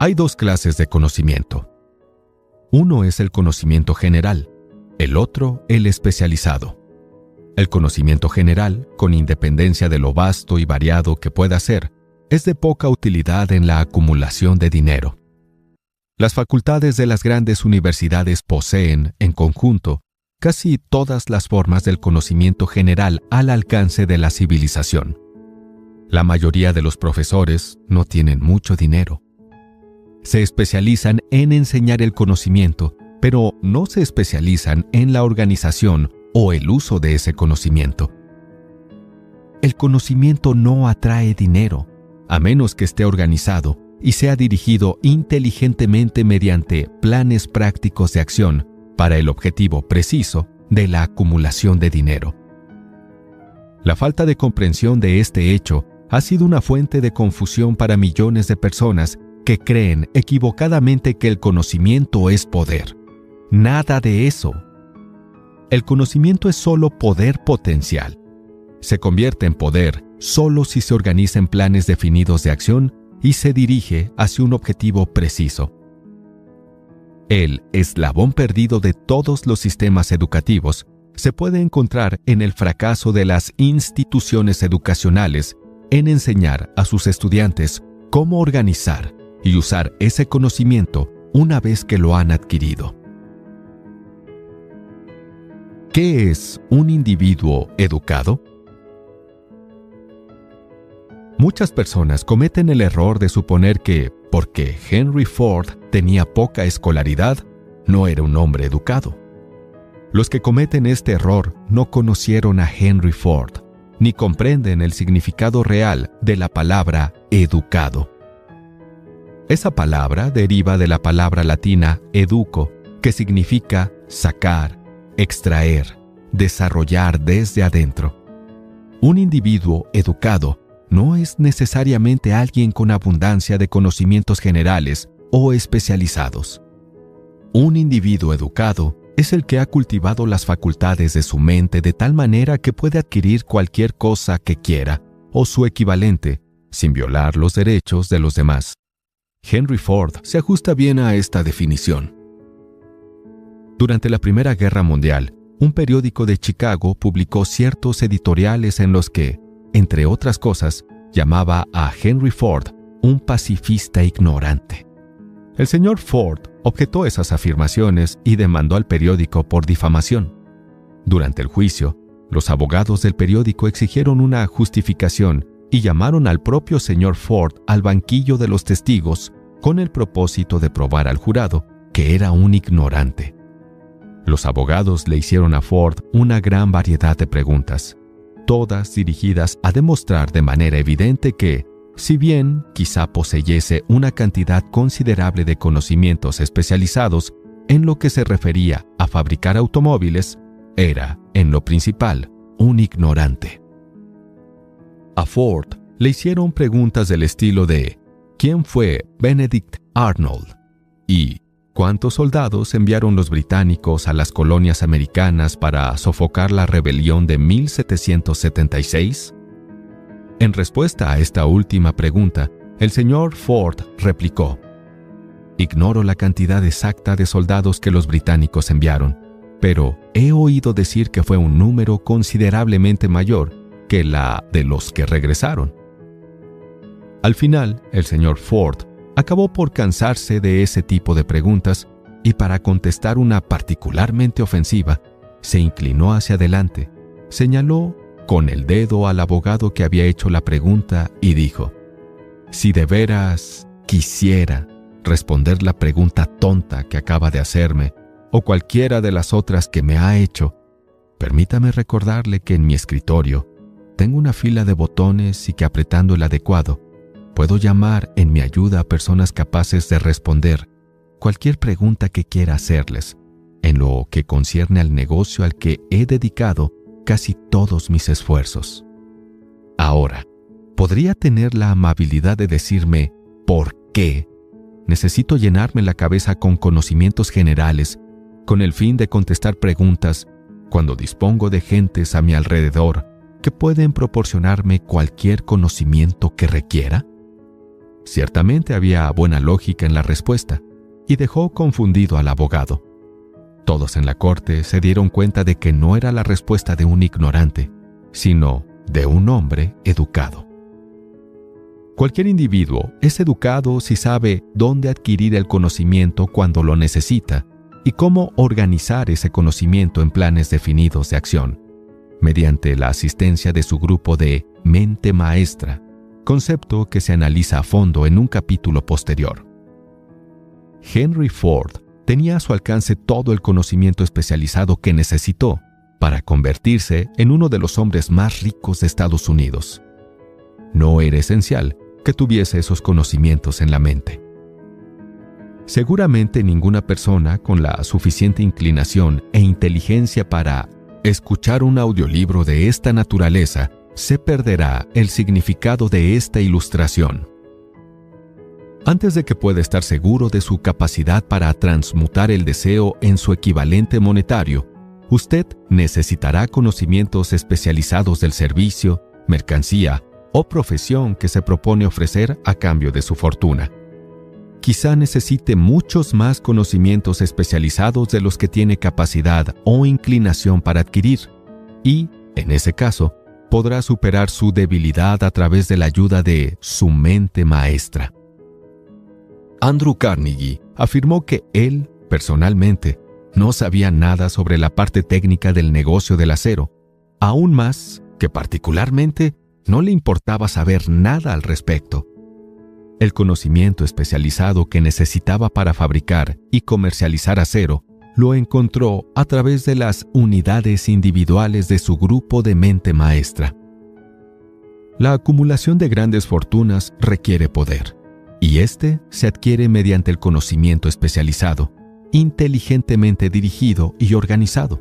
Hay dos clases de conocimiento. Uno es el conocimiento general, el otro el especializado. El conocimiento general, con independencia de lo vasto y variado que pueda ser, es de poca utilidad en la acumulación de dinero. Las facultades de las grandes universidades poseen, en conjunto, casi todas las formas del conocimiento general al alcance de la civilización. La mayoría de los profesores no tienen mucho dinero. Se especializan en enseñar el conocimiento, pero no se especializan en la organización o el uso de ese conocimiento. El conocimiento no atrae dinero, a menos que esté organizado y sea dirigido inteligentemente mediante planes prácticos de acción para el objetivo preciso de la acumulación de dinero. La falta de comprensión de este hecho ha sido una fuente de confusión para millones de personas que creen equivocadamente que el conocimiento es poder. Nada de eso. El conocimiento es solo poder potencial. Se convierte en poder solo si se organiza en planes definidos de acción y se dirige hacia un objetivo preciso. El eslabón perdido de todos los sistemas educativos se puede encontrar en el fracaso de las instituciones educacionales en enseñar a sus estudiantes cómo organizar y usar ese conocimiento una vez que lo han adquirido. ¿Qué es un individuo educado? Muchas personas cometen el error de suponer que, porque Henry Ford tenía poca escolaridad, no era un hombre educado. Los que cometen este error no conocieron a Henry Ford, ni comprenden el significado real de la palabra educado. Esa palabra deriva de la palabra latina educo, que significa sacar, extraer, desarrollar desde adentro. Un individuo educado no es necesariamente alguien con abundancia de conocimientos generales o especializados. Un individuo educado es el que ha cultivado las facultades de su mente de tal manera que puede adquirir cualquier cosa que quiera o su equivalente, sin violar los derechos de los demás. Henry Ford se ajusta bien a esta definición. Durante la Primera Guerra Mundial, un periódico de Chicago publicó ciertos editoriales en los que, entre otras cosas, llamaba a Henry Ford un pacifista ignorante. El señor Ford objetó esas afirmaciones y demandó al periódico por difamación. Durante el juicio, los abogados del periódico exigieron una justificación y llamaron al propio señor Ford al banquillo de los testigos con el propósito de probar al jurado que era un ignorante. Los abogados le hicieron a Ford una gran variedad de preguntas, todas dirigidas a demostrar de manera evidente que, si bien quizá poseyese una cantidad considerable de conocimientos especializados en lo que se refería a fabricar automóviles, era, en lo principal, un ignorante. A Ford le hicieron preguntas del estilo de ¿quién fue Benedict Arnold? Y ¿cuántos soldados enviaron los británicos a las colonias americanas para sofocar la rebelión de 1776? En respuesta a esta última pregunta, el señor Ford replicó: ignoro la cantidad exacta de soldados que los británicos enviaron, pero he oído decir que fue un número considerablemente mayor que la de los que regresaron. Al final, el señor Ford acabó por cansarse de ese tipo de preguntas y para contestar una particularmente ofensiva, se inclinó hacia adelante, señaló con el dedo al abogado que había hecho la pregunta y dijo: si de veras quisiera responder la pregunta tonta que acaba de hacerme o cualquiera de las otras que me ha hecho, permítame recordarle que en mi escritorio tengo una fila de botones y que apretando el adecuado puedo llamar en mi ayuda a personas capaces de responder cualquier pregunta que quiera hacerles en lo que concierne al negocio al que he dedicado casi todos mis esfuerzos. Ahora, ¿podría tener la amabilidad de decirme por qué necesito llenarme la cabeza con conocimientos generales con el fin de contestar preguntas cuando dispongo de gentes a mi alrededor que pueden proporcionarme cualquier conocimiento que requiera? Ciertamente había buena lógica en la respuesta, y dejó confundido al abogado. Todos en la corte se dieron cuenta de que no era la respuesta de un ignorante, sino de un hombre educado. Cualquier individuo es educado si sabe dónde adquirir el conocimiento cuando lo necesita y cómo organizar ese conocimiento en planes definidos de acción, mediante la asistencia de su grupo de mente maestra, concepto que se analiza a fondo en un capítulo posterior. Henry Ford tenía a su alcance todo el conocimiento especializado que necesitó para convertirse en uno de los hombres más ricos de Estados Unidos. No era esencial que tuviese esos conocimientos en la mente. Seguramente ninguna persona con la suficiente inclinación e inteligencia para escuchar un audiolibro de esta naturaleza se perderá el significado de esta ilustración. Antes de que pueda estar seguro de su capacidad para transmutar el deseo en su equivalente monetario, usted necesitará conocimientos especializados del servicio, mercancía o profesión que se propone ofrecer a cambio de su fortuna. Quizá necesite muchos más conocimientos especializados de los que tiene capacidad o inclinación para adquirir, y, en ese caso, podrá superar su debilidad a través de la ayuda de su mente maestra. Andrew Carnegie afirmó que él, personalmente, no sabía nada sobre la parte técnica del negocio del acero, aún más que particularmente no le importaba saber nada al respecto. El conocimiento especializado que necesitaba para fabricar y comercializar acero lo encontró a través de las unidades individuales de su grupo de mente maestra. La acumulación de grandes fortunas requiere poder, y este se adquiere mediante el conocimiento especializado, inteligentemente dirigido y organizado.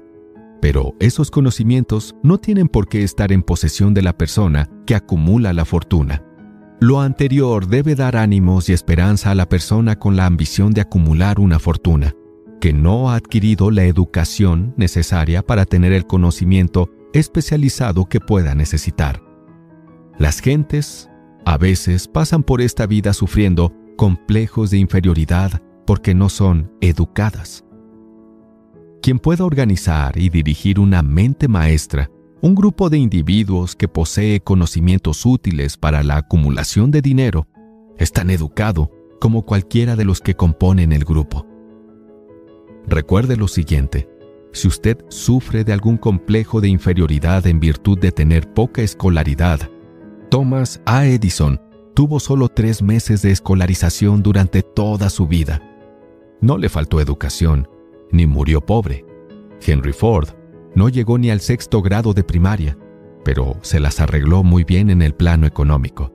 Pero esos conocimientos no tienen por qué estar en posesión de la persona que acumula la fortuna. Lo anterior debe dar ánimos y esperanza a la persona con la ambición de acumular una fortuna, que no ha adquirido la educación necesaria para tener el conocimiento especializado que pueda necesitar. Las gentes, a veces, pasan por esta vida sufriendo complejos de inferioridad porque no son educadas. Quien pueda organizar y dirigir una mente maestra, un grupo de individuos que posee conocimientos útiles para la acumulación de dinero, es tan educado como cualquiera de los que componen el grupo. Recuerde lo siguiente: si usted sufre de algún complejo de inferioridad en virtud de tener poca escolaridad, Thomas A. Edison tuvo solo 3 meses de escolarización durante toda su vida. No le faltó educación, ni murió pobre. Henry Ford no llegó ni al 6º grado de primaria, pero se las arregló muy bien en el plano económico.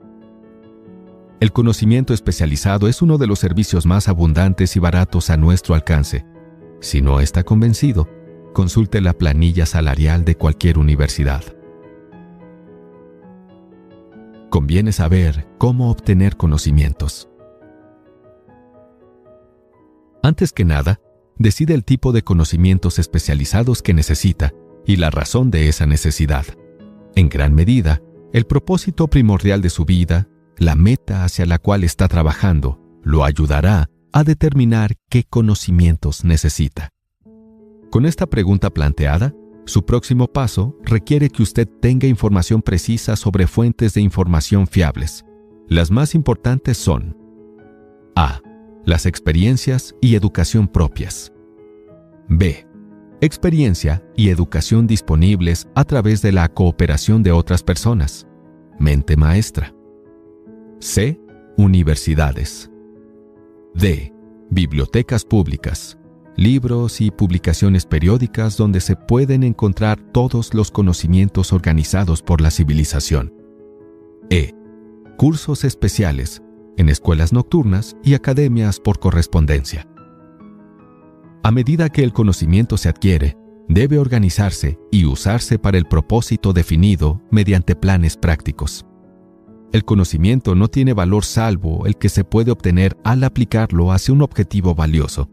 El conocimiento especializado es uno de los servicios más abundantes y baratos a nuestro alcance. Si no está convencido, consulte la planilla salarial de cualquier universidad. Conviene saber cómo obtener conocimientos. Antes que nada, decide el tipo de conocimientos especializados que necesita y la razón de esa necesidad. En gran medida, el propósito primordial de su vida, la meta hacia la cual está trabajando, lo ayudará a determinar qué conocimientos necesita. Con esta pregunta planteada, su próximo paso requiere que usted tenga información precisa sobre fuentes de información fiables. Las más importantes son: A. Las experiencias y educación propias. B. Experiencia y educación disponibles a través de la cooperación de otras personas. Mente maestra. C. Universidades. D. Bibliotecas públicas. Libros y publicaciones periódicas donde se pueden encontrar todos los conocimientos organizados por la civilización. E. Cursos especiales en escuelas nocturnas y academias por correspondencia. A medida que el conocimiento se adquiere, debe organizarse y usarse para el propósito definido mediante planes prácticos. El conocimiento no tiene valor salvo el que se puede obtener al aplicarlo hacia un objetivo valioso.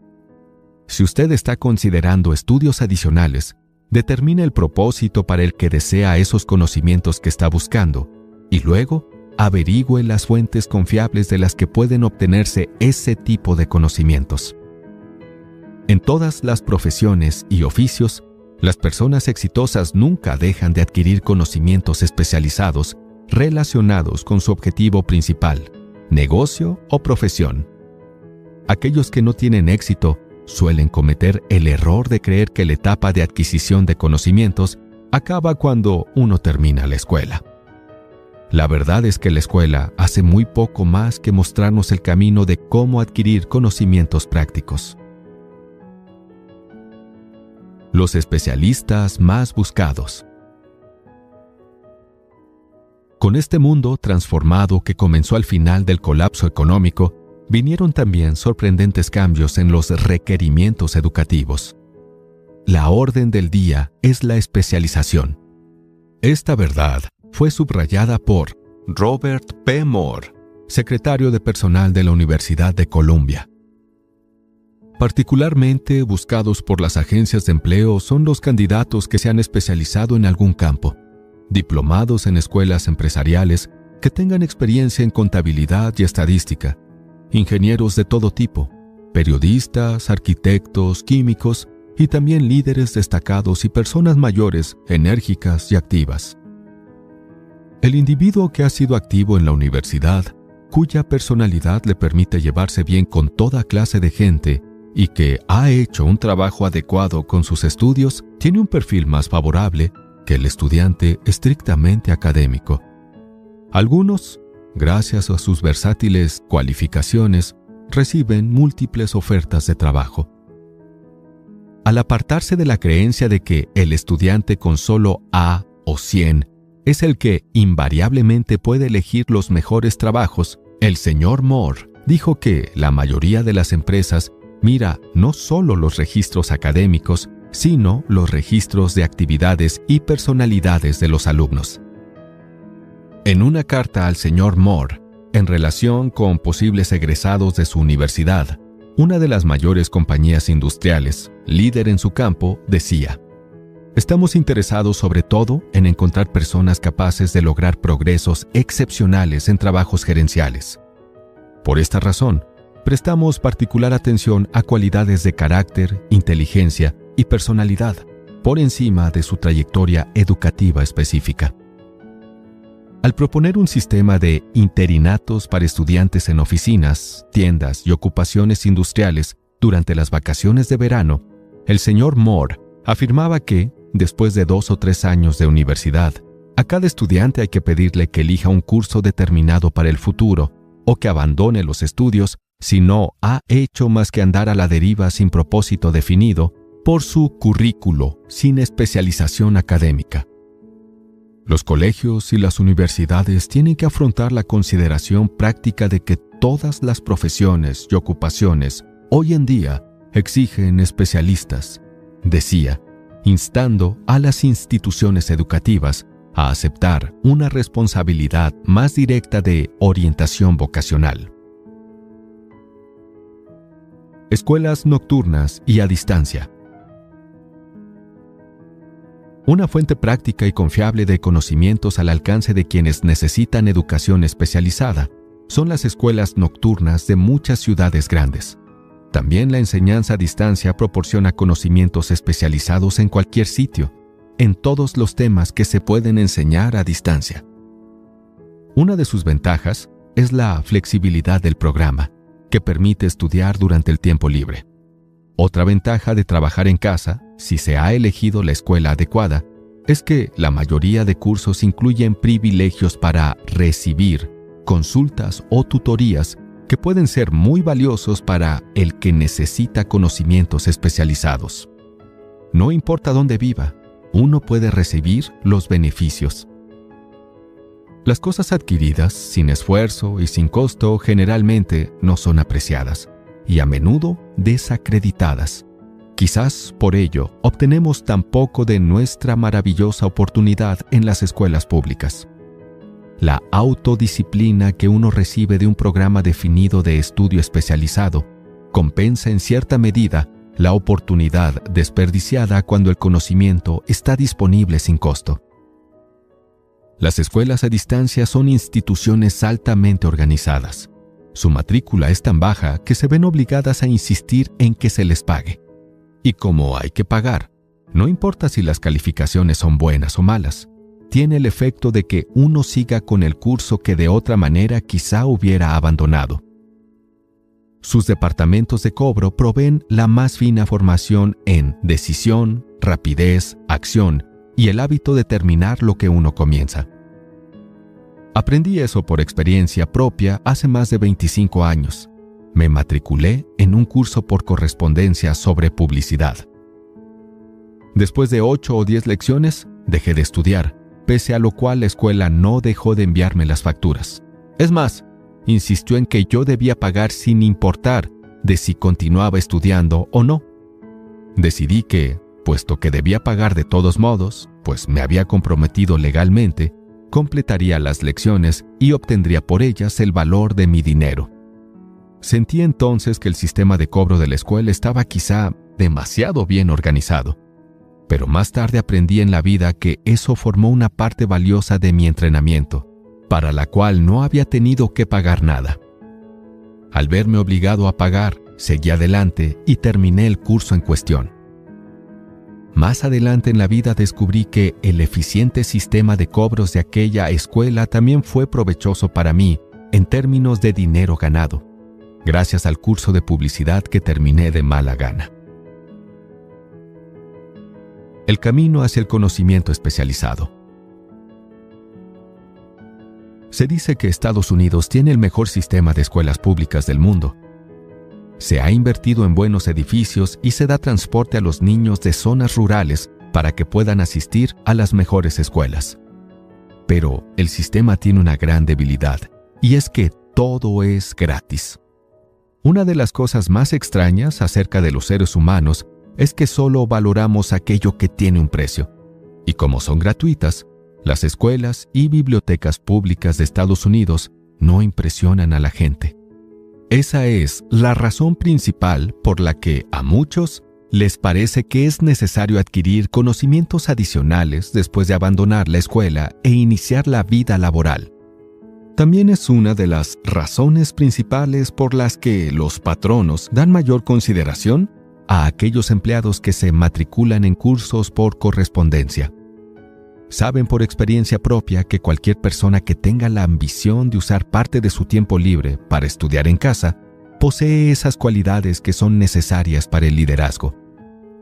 Si usted está considerando estudios adicionales, determine el propósito para el que desea esos conocimientos que está buscando y luego averigüe las fuentes confiables de las que pueden obtenerse ese tipo de conocimientos. En todas las profesiones y oficios, las personas exitosas nunca dejan de adquirir conocimientos especializados relacionados con su objetivo principal, negocio o profesión. Aquellos que no tienen éxito suelen cometer el error de creer que la etapa de adquisición de conocimientos acaba cuando uno termina la escuela. La verdad es que la escuela hace muy poco más que mostrarnos el camino de cómo adquirir conocimientos prácticos. Los especialistas más buscados. Con este mundo transformado que comenzó al final del colapso económico, vinieron también sorprendentes cambios en los requerimientos educativos. La orden del día es la especialización. Esta verdad fue subrayada por Robert P. Moore, secretario de personal de la Universidad de Columbia. Particularmente buscados por las agencias de empleo son los candidatos que se han especializado en algún campo, diplomados en escuelas empresariales que tengan experiencia en contabilidad y estadística, ingenieros de todo tipo, periodistas, arquitectos, químicos y también líderes destacados y personas mayores, enérgicas y activas. El individuo que ha sido activo en la universidad, cuya personalidad le permite llevarse bien con toda clase de gente y que ha hecho un trabajo adecuado con sus estudios, tiene un perfil más favorable que el estudiante estrictamente académico. Algunos, gracias a sus versátiles cualificaciones, reciben múltiples ofertas de trabajo. Al apartarse de la creencia de que el estudiante con solo A o 100 es el que invariablemente puede elegir los mejores trabajos, el señor Moore dijo que la mayoría de las empresas mira no solo los registros académicos, sino los registros de actividades y personalidades de los alumnos. En una carta al señor Moore, en relación con posibles egresados de su universidad, una de las mayores compañías industriales, líder en su campo, decía: «Estamos interesados sobre todo en encontrar personas capaces de lograr progresos excepcionales en trabajos gerenciales. Por esta razón, prestamos particular atención a cualidades de carácter, inteligencia y personalidad, por encima de su trayectoria educativa específica». Al proponer un sistema de interinatos para estudiantes en oficinas, tiendas y ocupaciones industriales durante las vacaciones de verano, el señor Moore afirmaba que, después de 2 o 3 años de universidad, a cada estudiante hay que pedirle que elija un curso determinado para el futuro o que abandone los estudios si no ha hecho más que andar a la deriva sin propósito definido por su currículo sin especialización académica. Los colegios y las universidades tienen que afrontar la consideración práctica de que todas las profesiones y ocupaciones hoy en día exigen especialistas, decía, instando a las instituciones educativas a aceptar una responsabilidad más directa de orientación vocacional. Escuelas nocturnas y a distancia. Una fuente práctica y confiable de conocimientos al alcance de quienes necesitan educación especializada son las escuelas nocturnas de muchas ciudades grandes. También la enseñanza a distancia proporciona conocimientos especializados en cualquier sitio, en todos los temas que se pueden enseñar a distancia. Una de sus ventajas es la flexibilidad del programa, que permite estudiar durante el tiempo libre. Otra ventaja de trabajar en casa, si se ha elegido la escuela adecuada, es que la mayoría de cursos incluyen privilegios para recibir consultas o tutorías que pueden ser muy valiosos para el que necesita conocimientos especializados. No importa dónde viva, uno puede recibir los beneficios. Las cosas adquiridas sin esfuerzo y sin costo generalmente no son apreciadas y a menudo desacreditadas. Quizás por ello obtenemos tan poco de nuestra maravillosa oportunidad en las escuelas públicas. La autodisciplina que uno recibe de un programa definido de estudio especializado compensa en cierta medida la oportunidad desperdiciada cuando el conocimiento está disponible sin costo. Las escuelas a distancia son instituciones altamente organizadas. Su matrícula es tan baja que se ven obligadas a insistir en que se les pague. Y como hay que pagar, no importa si las calificaciones son buenas o malas, tiene el efecto de que uno siga con el curso que de otra manera quizá hubiera abandonado. Sus departamentos de cobro proveen la más fina formación en decisión, rapidez, acción y el hábito de terminar lo que uno comienza. Aprendí eso por experiencia propia hace más de 25 años. Me matriculé en un curso por correspondencia sobre publicidad. Después de 8 o 10 lecciones, dejé de estudiar, pese a lo cual la escuela no dejó de enviarme las facturas. Es más, insistió en que yo debía pagar sin importar de si continuaba estudiando o no. Decidí que, puesto que debía pagar de todos modos, pues me había comprometido legalmente, completaría las lecciones y obtendría por ellas el valor de mi dinero. Sentí entonces que el sistema de cobro de la escuela estaba quizá demasiado bien organizado, pero más tarde aprendí en la vida que eso formó una parte valiosa de mi entrenamiento, para la cual no había tenido que pagar nada. Al verme obligado a pagar, seguí adelante y terminé el curso en cuestión. Más adelante en la vida descubrí que el eficiente sistema de cobros de aquella escuela también fue provechoso para mí en términos de dinero ganado, gracias al curso de publicidad que terminé de mala gana. El camino hacia el conocimiento especializado. Se dice que Estados Unidos tiene el mejor sistema de escuelas públicas del mundo. Se ha invertido en buenos edificios y se da transporte a los niños de zonas rurales para que puedan asistir a las mejores escuelas. Pero el sistema tiene una gran debilidad, y es que todo es gratis. Una de las cosas más extrañas acerca de los seres humanos es que solo valoramos aquello que tiene un precio. Y como son gratuitas, las escuelas y bibliotecas públicas de Estados Unidos no impresionan a la gente. Esa es la razón principal por la que a muchos les parece que es necesario adquirir conocimientos adicionales después de abandonar la escuela e iniciar la vida laboral. También es una de las razones principales por las que los patronos dan mayor consideración a aquellos empleados que se matriculan en cursos por correspondencia. Saben por experiencia propia que cualquier persona que tenga la ambición de usar parte de su tiempo libre para estudiar en casa, posee esas cualidades que son necesarias para el liderazgo.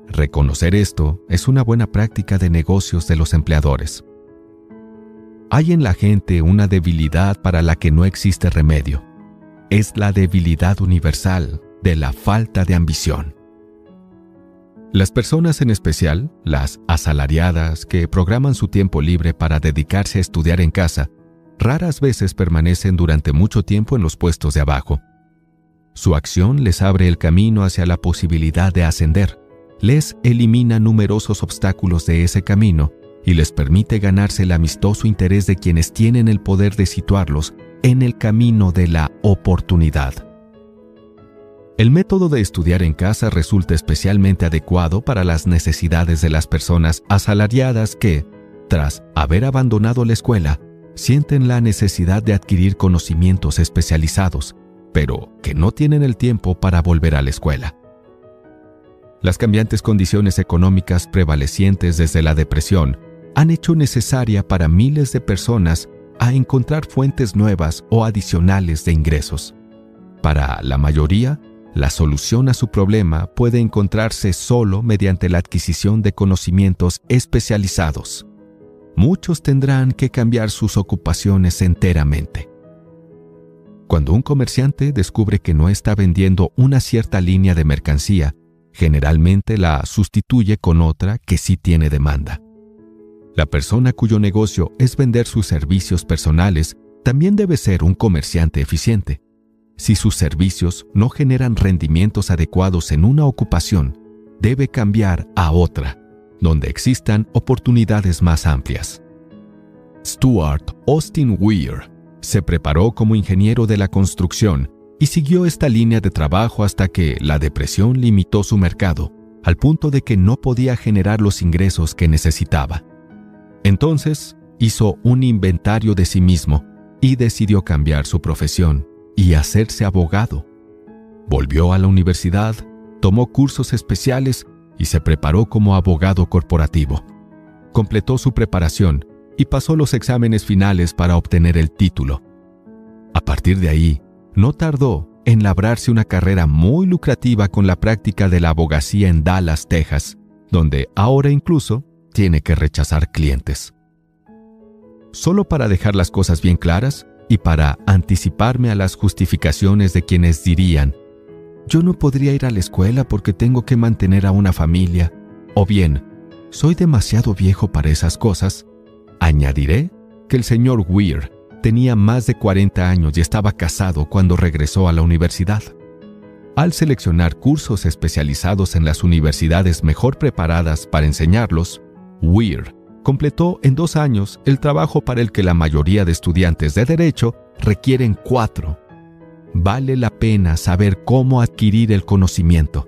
Reconocer esto es una buena práctica de negocios de los empleadores. Hay en la gente una debilidad para la que no existe remedio. Es la debilidad universal de la falta de ambición. Las personas, en especial, las asalariadas que programan su tiempo libre para dedicarse a estudiar en casa, raras veces permanecen durante mucho tiempo en los puestos de abajo. Su acción les abre el camino hacia la posibilidad de ascender, les elimina numerosos obstáculos de ese camino y les permite ganarse el amistoso interés de quienes tienen el poder de situarlos en el camino de la oportunidad. El método de estudiar en casa resulta especialmente adecuado para las necesidades de las personas asalariadas que, tras haber abandonado la escuela, sienten la necesidad de adquirir conocimientos especializados, pero que no tienen el tiempo para volver a la escuela. Las cambiantes condiciones económicas prevalecientes desde la depresión han hecho necesaria para miles de personas a encontrar fuentes nuevas o adicionales de ingresos. Para la mayoría, la solución a su problema puede encontrarse solo mediante la adquisición de conocimientos especializados. Muchos tendrán que cambiar sus ocupaciones enteramente. Cuando un comerciante descubre que no está vendiendo una cierta línea de mercancía, generalmente la sustituye con otra que sí tiene demanda. La persona cuyo negocio es vender sus servicios personales también debe ser un comerciante eficiente. Si sus servicios no generan rendimientos adecuados en una ocupación, debe cambiar a otra, donde existan oportunidades más amplias. Stuart Austin Weir se preparó como ingeniero de la construcción y siguió esta línea de trabajo hasta que la depresión limitó su mercado, al punto de que no podía generar los ingresos que necesitaba. Entonces, hizo un inventario de sí mismo y decidió cambiar su profesión y hacerse abogado. Volvió a la universidad, tomó cursos especiales y se preparó como abogado corporativo. Completó su preparación y pasó los exámenes finales para obtener el título. A partir de ahí, no tardó en labrarse una carrera muy lucrativa con la práctica de la abogacía en Dallas, Texas, donde ahora incluso tiene que rechazar clientes. Solo para dejar las cosas bien claras y para anticiparme a las justificaciones de quienes dirían: yo no podría ir a la escuela porque tengo que mantener a una familia, o bien, soy demasiado viejo para esas cosas, añadiré que el señor Weir tenía más de 40 años y estaba casado cuando regresó a la universidad. Al seleccionar cursos especializados en las universidades mejor preparadas para enseñarlos, Weir completó en 2 años el trabajo para el que la mayoría de estudiantes de Derecho requieren 4. Vale la pena saber cómo adquirir el conocimiento.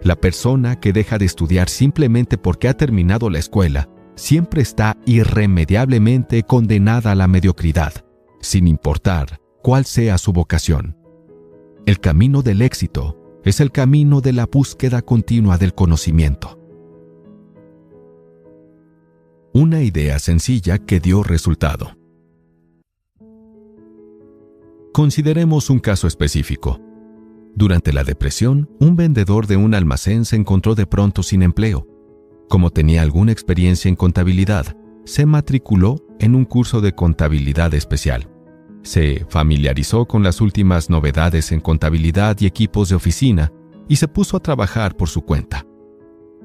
La persona que deja de estudiar simplemente porque ha terminado la escuela siempre está irremediablemente condenada a la mediocridad, sin importar cuál sea su vocación. El camino del éxito es el camino de la búsqueda continua del conocimiento. Una idea sencilla que dio resultado. Consideremos un caso específico. Durante la depresión, un vendedor de un almacén se encontró de pronto sin empleo. Como tenía alguna experiencia en contabilidad, se matriculó en un curso de contabilidad especial. Se familiarizó con las últimas novedades en contabilidad y equipos de oficina y se puso a trabajar por su cuenta.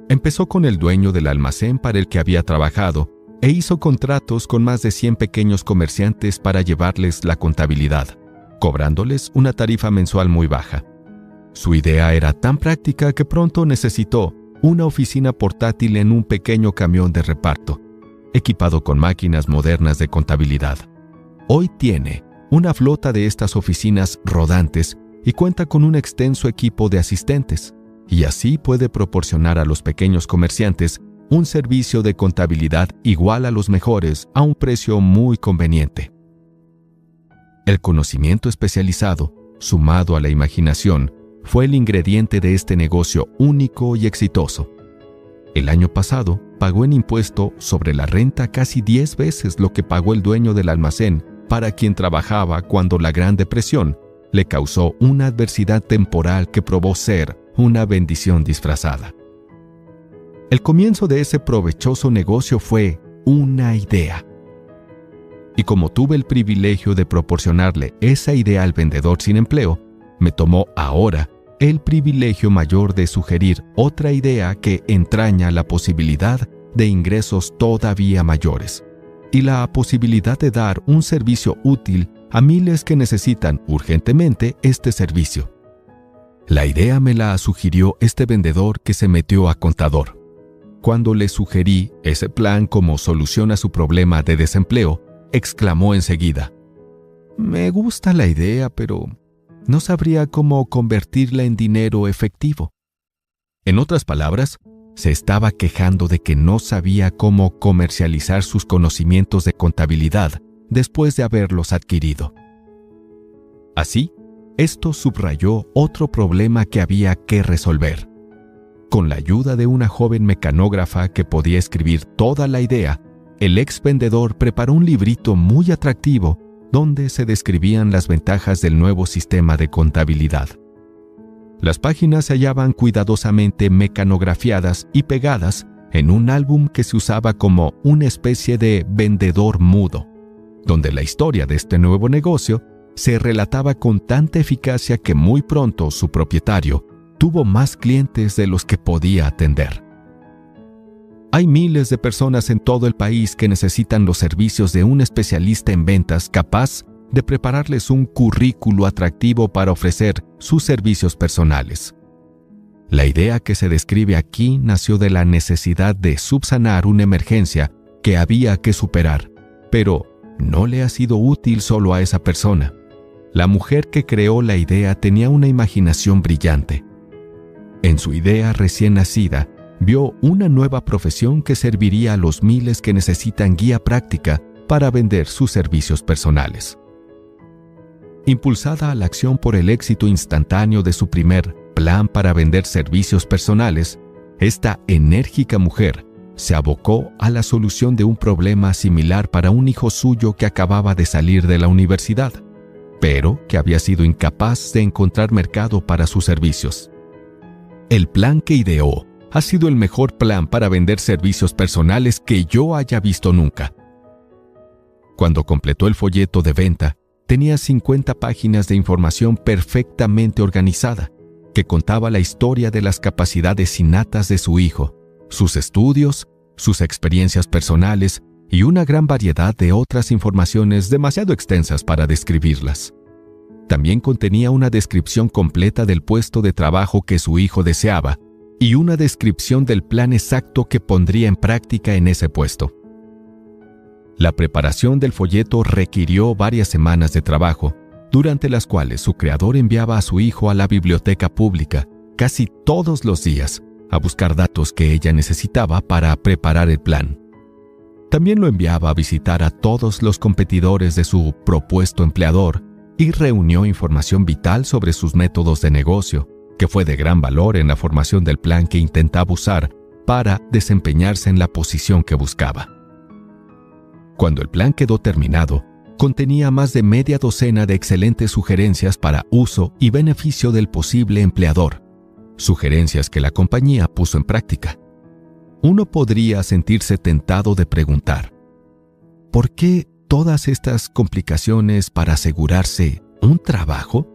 Empezó con el dueño del almacén para el que había trabajado e hizo contratos con más de 100 pequeños comerciantes para llevarles la contabilidad, cobrándoles una tarifa mensual muy baja. Su idea era tan práctica que pronto necesitó una oficina portátil en un pequeño camión de reparto, equipado con máquinas modernas de contabilidad. Hoy tiene una flota de estas oficinas rodantes y cuenta con un extenso equipo de asistentes, y así puede proporcionar a los pequeños comerciantes un servicio de contabilidad igual a los mejores a un precio muy conveniente. El conocimiento especializado, sumado a la imaginación, fue el ingrediente de este negocio único y exitoso. El año pasado, pagó en impuesto sobre la renta casi 10 veces lo que pagó el dueño del almacén para quien trabajaba cuando la Gran Depresión le causó una adversidad temporal que probó ser una bendición disfrazada. El comienzo de ese provechoso negocio fue una idea. Y como tuve el privilegio de proporcionarle esa idea al vendedor sin empleo, me tomó ahora el privilegio mayor de sugerir otra idea que entraña la posibilidad de ingresos todavía mayores y la posibilidad de dar un servicio útil a miles que necesitan urgentemente este servicio. La idea me la sugirió este vendedor que se metió a contador. Cuando le sugerí ese plan como solución a su problema de desempleo, exclamó enseguida: «Me gusta la idea, pero no sabría cómo convertirla en dinero efectivo». En otras palabras, se estaba quejando de que no sabía cómo comercializar sus conocimientos de contabilidad después de haberlos adquirido. Así, esto subrayó otro problema que había que resolver. Con la ayuda de una joven mecanógrafa que podía escribir toda la idea, el ex vendedor preparó un librito muy atractivo donde se describían las ventajas del nuevo sistema de contabilidad. Las páginas se hallaban cuidadosamente mecanografiadas y pegadas en un álbum que se usaba como una especie de vendedor mudo, donde la historia de este nuevo negocio se relataba con tanta eficacia que muy pronto su propietario tuvo más clientes de los que podía atender. Hay miles de personas en todo el país que necesitan los servicios de un especialista en ventas capaz de prepararles un currículo atractivo para ofrecer sus servicios personales. La idea que se describe aquí nació de la necesidad de subsanar una emergencia que había que superar, pero no le ha sido útil solo a esa persona. La mujer que creó la idea tenía una imaginación brillante. En su idea recién nacida, vio una nueva profesión que serviría a los miles que necesitan guía práctica para vender sus servicios personales. Impulsada a la acción por el éxito instantáneo de su primer plan para vender servicios personales, esta enérgica mujer se abocó a la solución de un problema similar para un hijo suyo que acababa de salir de la universidad, pero que había sido incapaz de encontrar mercado para sus servicios. El plan que ideó ha sido el mejor plan para vender servicios personales que yo haya visto nunca. Cuando completó el folleto de venta, tenía 50 páginas de información perfectamente organizada, que contaba la historia de las capacidades innatas de su hijo, sus estudios, sus experiencias personales y una gran variedad de otras informaciones demasiado extensas para describirlas. También contenía una descripción completa del puesto de trabajo que su hijo deseaba y una descripción del plan exacto que pondría en práctica en ese puesto. La preparación del folleto requirió varias semanas de trabajo, durante las cuales su creador enviaba a su hijo a la biblioteca pública casi todos los días a buscar datos que ella necesitaba para preparar el plan. También lo enviaba a visitar a todos los competidores de su propuesto empleador y reunió información vital sobre sus métodos de negocio, que fue de gran valor en la formación del plan que intentaba usar para desempeñarse en la posición que buscaba. Cuando el plan quedó terminado, contenía más de media docena de excelentes sugerencias para uso y beneficio del posible empleador, sugerencias que la compañía puso en práctica. Uno podría sentirse tentado de preguntar, ¿por qué todas estas complicaciones para asegurarse un trabajo?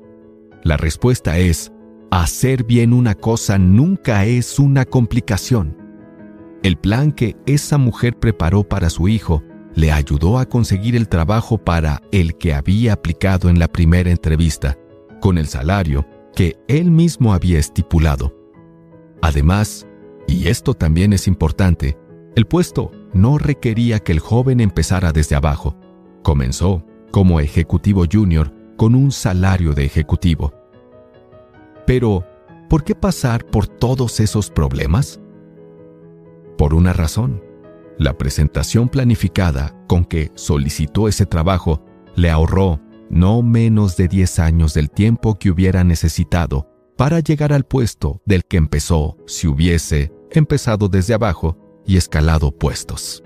La respuesta es, hacer bien una cosa nunca es una complicación. El plan que esa mujer preparó para su hijo le ayudó a conseguir el trabajo para el que había aplicado en la primera entrevista, con el salario que él mismo había estipulado. Además, y esto también es importante, el puesto no requería que el joven empezara desde abajo. Comenzó como ejecutivo junior con un salario de ejecutivo. Pero, ¿por qué pasar por todos esos problemas? Por una razón. La presentación planificada con que solicitó ese trabajo le ahorró no menos de 10 años del tiempo que hubiera necesitado para llegar al puesto del que empezó si hubiese empezado desde abajo y escalado puestos.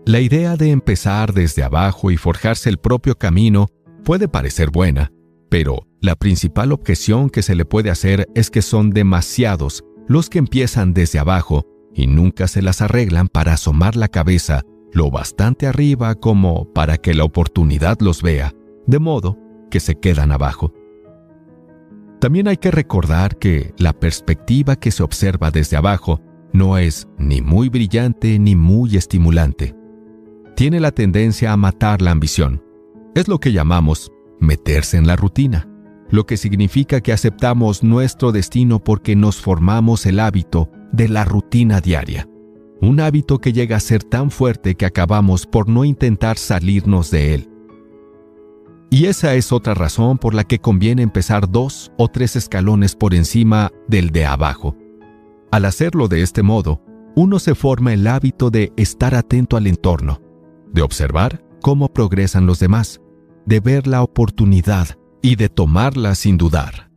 La idea de empezar desde abajo y forjarse el propio camino puede parecer buena, pero la principal objeción que se le puede hacer es que son demasiados los que empiezan desde abajo y nunca se las arreglan para asomar la cabeza lo bastante arriba como para que la oportunidad los vea, de modo que se quedan abajo. También hay que recordar que la perspectiva que se observa desde abajo no es ni muy brillante ni muy estimulante. Tiene la tendencia a matar la ambición. Es lo que llamamos meterse en la rutina, lo que significa que aceptamos nuestro destino porque nos formamos el hábito de la rutina diaria. Un hábito que llega a ser tan fuerte que acabamos por no intentar salirnos de él. Y esa es otra razón por la que conviene empezar 2 o 3 escalones por encima del de abajo. Al hacerlo de este modo, uno se forma el hábito de estar atento al entorno, de observar cómo progresan los demás, de ver la oportunidad y de tomarla sin dudar.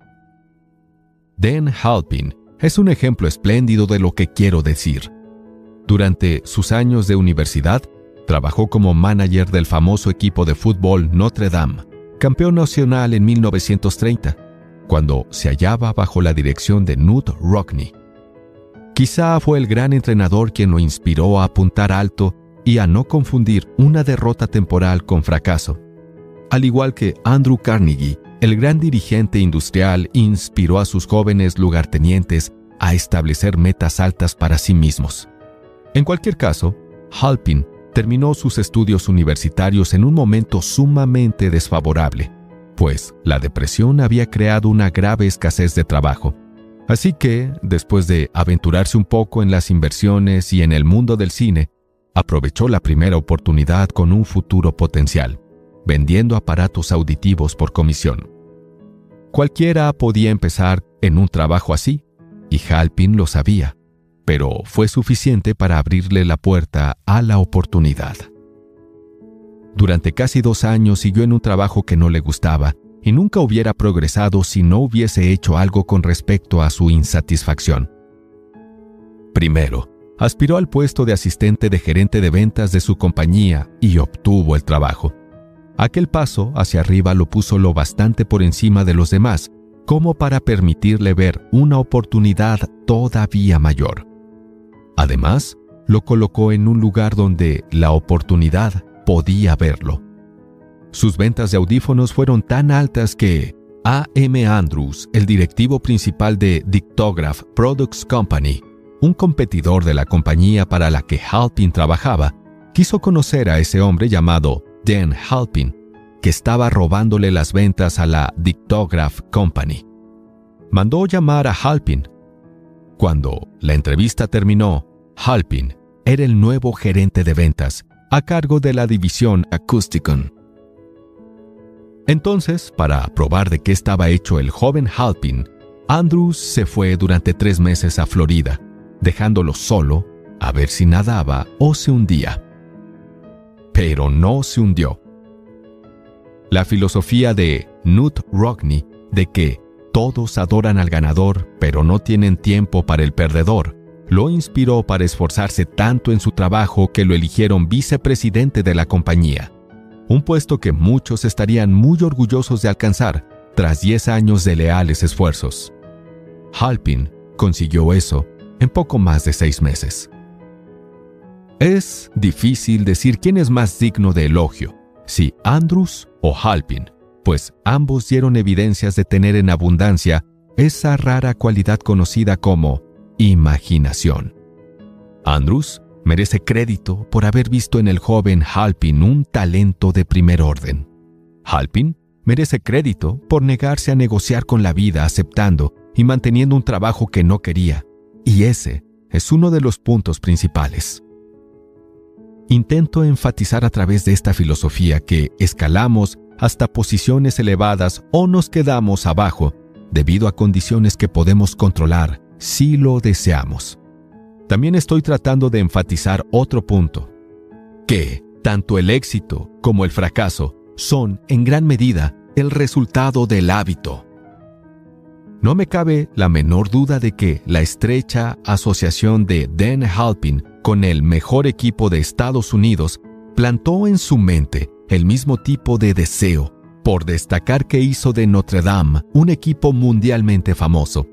Dan Halpin es un ejemplo espléndido de lo que quiero decir. Durante sus años de universidad, trabajó como manager del famoso equipo de fútbol Notre Dame, campeón nacional en 1930, cuando se hallaba bajo la dirección de Knute Rockne. Quizá fue el gran entrenador quien lo inspiró a apuntar alto y a no confundir una derrota temporal con fracaso. Al igual que Andrew Carnegie, el gran dirigente industrial inspiró a sus jóvenes lugartenientes a establecer metas altas para sí mismos. En cualquier caso, Halpin terminó sus estudios universitarios en un momento sumamente desfavorable, pues la depresión había creado una grave escasez de trabajo. Así que, después de aventurarse un poco en las inversiones y en el mundo del cine, aprovechó la primera oportunidad con un futuro potencial, vendiendo aparatos auditivos por comisión. Cualquiera podía empezar en un trabajo así, y Halpin lo sabía, pero fue suficiente para abrirle la puerta a la oportunidad. Durante casi 2 años siguió en un trabajo que no le gustaba y nunca hubiera progresado si no hubiese hecho algo con respecto a su insatisfacción. Primero, aspiró al puesto de asistente de gerente de ventas de su compañía y obtuvo el trabajo. Aquel paso hacia arriba lo puso lo bastante por encima de los demás, como para permitirle ver una oportunidad todavía mayor. Además, lo colocó en un lugar donde la oportunidad podía verlo. Sus ventas de audífonos fueron tan altas que A.M. Andrews, el directivo principal de Dictograph Products Company, un competidor de la compañía para la que Halpin trabajaba, quiso conocer a ese hombre llamado Dan Halpin, que estaba robándole las ventas a la Dictograph Company. Mandó llamar a Halpin. Cuando la entrevista terminó, Halpin era el nuevo gerente de ventas, a cargo de la división Acousticon. Entonces, para probar de qué estaba hecho el joven Halpin, Andrews se fue durante 3 meses a Florida, dejándolo solo a ver si nadaba o se hundía. Pero no se hundió. La filosofía de Knut Rockne de que todos adoran al ganador, pero no tienen tiempo para el perdedor, lo inspiró para esforzarse tanto en su trabajo que lo eligieron vicepresidente de la compañía, un puesto que muchos estarían muy orgullosos de alcanzar tras 10 años de leales esfuerzos. Halpin consiguió eso en poco más de 6 meses. Es difícil decir quién es más digno de elogio, si Andrews o Halpin, pues ambos dieron evidencias de tener en abundancia esa rara cualidad conocida como imaginación. Andrews merece crédito por haber visto en el joven Halpin un talento de primer orden. Halpin merece crédito por negarse a negociar con la vida aceptando y manteniendo un trabajo que no quería, y ese es uno de los puntos principales. Intento enfatizar a través de esta filosofía que escalamos hasta posiciones elevadas o nos quedamos abajo debido a condiciones que podemos controlar si lo deseamos. También estoy tratando de enfatizar otro punto, que tanto el éxito como el fracaso son, en gran medida, el resultado del hábito. No me cabe la menor duda de que la estrecha asociación de Dan Halpin con el mejor equipo de Estados Unidos plantó en su mente el mismo tipo de deseo por destacar que hizo de Notre Dame un equipo mundialmente famoso.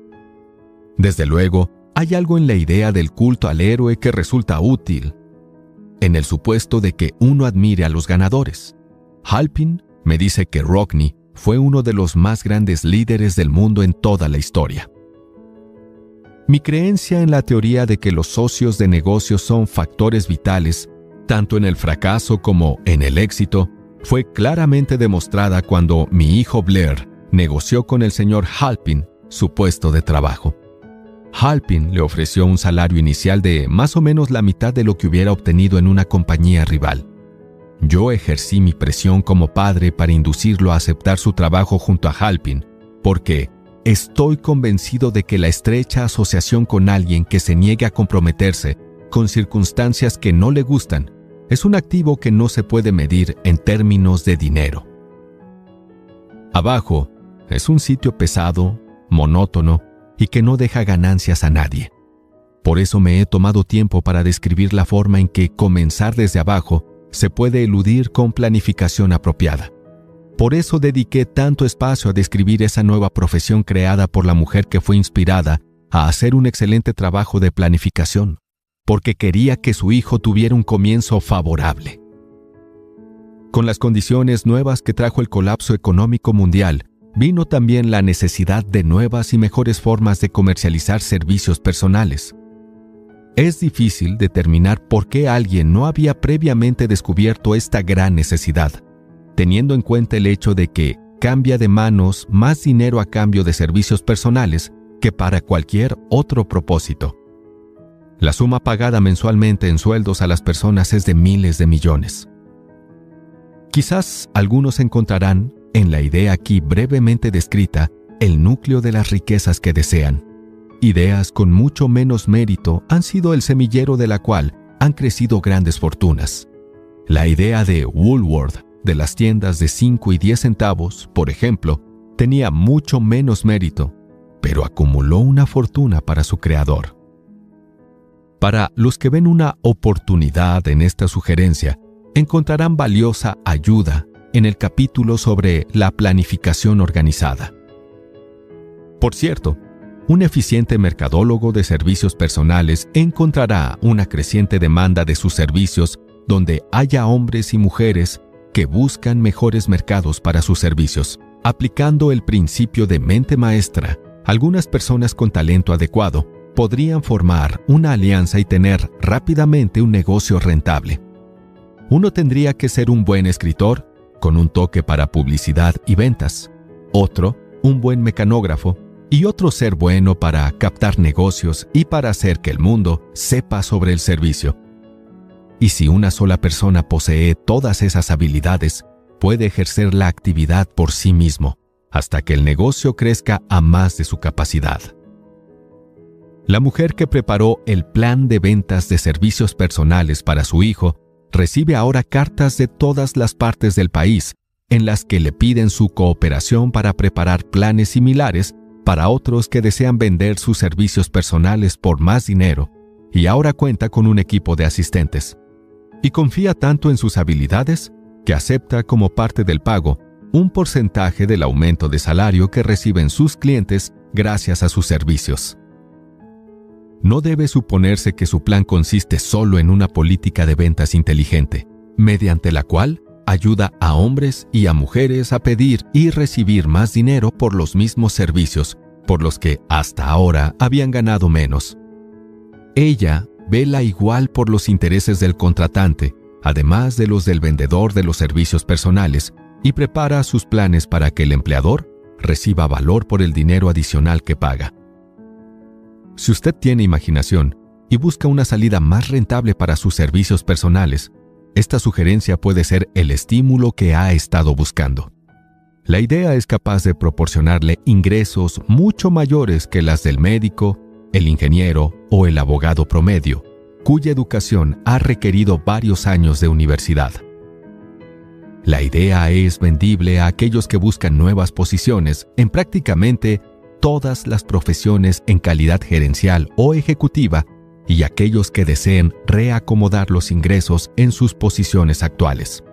Desde luego, hay algo en la idea del culto al héroe que resulta útil, en el supuesto de que uno admire a los ganadores. Halpin me dice que Rockne fue uno de los más grandes líderes del mundo en toda la historia. Mi creencia en la teoría de que los socios de negocios son factores vitales, tanto en el fracaso como en el éxito, fue claramente demostrada cuando mi hijo Blair negoció con el señor Halpin su puesto de trabajo. Halpin le ofreció un salario inicial de más o menos la mitad de lo que hubiera obtenido en una compañía rival. Yo ejercí mi presión como padre para inducirlo a aceptar su trabajo junto a Halpin, porque estoy convencido de que la estrecha asociación con alguien que se niegue a comprometerse con circunstancias que no le gustan es un activo que no se puede medir en términos de dinero. Abajo es un sitio pesado, monótono y que no deja ganancias a nadie. Por eso me he tomado tiempo para describir la forma en que comenzar desde abajo se puede eludir con planificación apropiada. Por eso dediqué tanto espacio a describir esa nueva profesión creada por la mujer que fue inspirada a hacer un excelente trabajo de planificación, porque quería que su hijo tuviera un comienzo favorable. Con las condiciones nuevas que trajo el colapso económico mundial, vino también la necesidad de nuevas y mejores formas de comercializar servicios personales. Es difícil determinar por qué alguien no había previamente descubierto esta gran necesidad, teniendo en cuenta el hecho de que cambia de manos más dinero a cambio de servicios personales que para cualquier otro propósito. La suma pagada mensualmente en sueldos a las personas es de miles de millones. Quizás algunos encontrarán en la idea aquí brevemente descrita el núcleo de las riquezas que desean. ideas con mucho menos mérito han sido el semillero de la cual han crecido grandes fortunas. La idea de Woolworth, de las tiendas de 5 y 10 centavos, por ejemplo, tenía mucho menos mérito, pero acumuló una fortuna para su creador. Para los que ven una oportunidad en esta sugerencia, encontrarán valiosa ayuda en el capítulo sobre la planificación organizada. Por cierto, un eficiente mercadólogo de servicios personales encontrará una creciente demanda de sus servicios donde haya hombres y mujeres que buscan mejores mercados para sus servicios. Aplicando el principio de mente maestra, algunas personas con talento adecuado podrían formar una alianza y tener rápidamente un negocio rentable. Uno tendría que ser un buen escritor, con un toque para publicidad y ventas. Otro, un buen mecanógrafo, y otro ser bueno para captar negocios y para hacer que el mundo sepa sobre el servicio. Y si una sola persona posee todas esas habilidades, puede ejercer la actividad por sí mismo, hasta que el negocio crezca a más de su capacidad. La mujer que preparó el plan de ventas de servicios personales para su hijo recibe ahora cartas de todas las partes del país en las que le piden su cooperación para preparar planes similares para otros que desean vender sus servicios personales por más dinero, y ahora cuenta con un equipo de asistentes. Y confía tanto en sus habilidades que acepta como parte del pago un porcentaje del aumento de salario que reciben sus clientes gracias a sus servicios. No debe suponerse que su plan consiste solo en una política de ventas inteligente, mediante la cual ayuda a hombres y a mujeres a pedir y recibir más dinero por los mismos servicios, por los que hasta ahora habían ganado menos. Ella vela igual por los intereses del contratante, además de los del vendedor de los servicios personales, y prepara sus planes para que el empleador reciba valor por el dinero adicional que paga. Si usted tiene imaginación y busca una salida más rentable para sus servicios personales, esta sugerencia puede ser el estímulo que ha estado buscando. La idea es capaz de proporcionarle ingresos mucho mayores que las del médico, el ingeniero o el abogado promedio, cuya educación ha requerido varios años de universidad. La idea es vendible a aquellos que buscan nuevas posiciones en prácticamente todas las profesiones en calidad gerencial o ejecutiva y aquellos que deseen reacomodar los ingresos en sus posiciones actuales.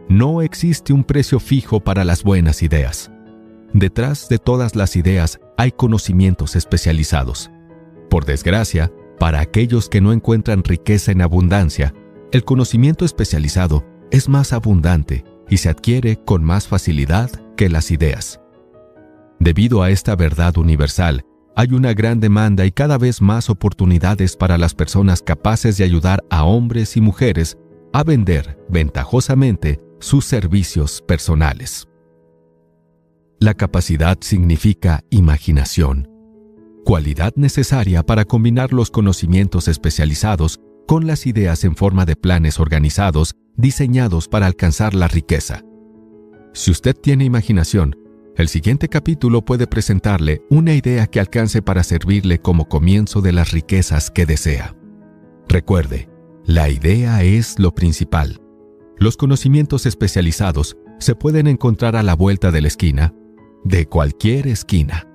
No existe un precio fijo para las buenas ideas. Detrás de todas las ideas hay conocimientos especializados. Por desgracia, para aquellos que no encuentran riqueza en abundancia, el conocimiento especializado es más abundante y se adquiere con más facilidad que las ideas. Debido a esta verdad universal, hay una gran demanda y cada vez más oportunidades para las personas capaces de ayudar a hombres y mujeres a vender ventajosamente sus servicios personales. La capacidad significa imaginación, cualidad necesaria para combinar los conocimientos especializados con las ideas en forma de planes organizados diseñados para alcanzar la riqueza. Si usted tiene imaginación, el siguiente capítulo puede presentarle una idea que alcance para servirle como comienzo de las riquezas que desea. Recuerde, la idea es lo principal. Los conocimientos especializados se pueden encontrar a la vuelta de la esquina, de cualquier esquina.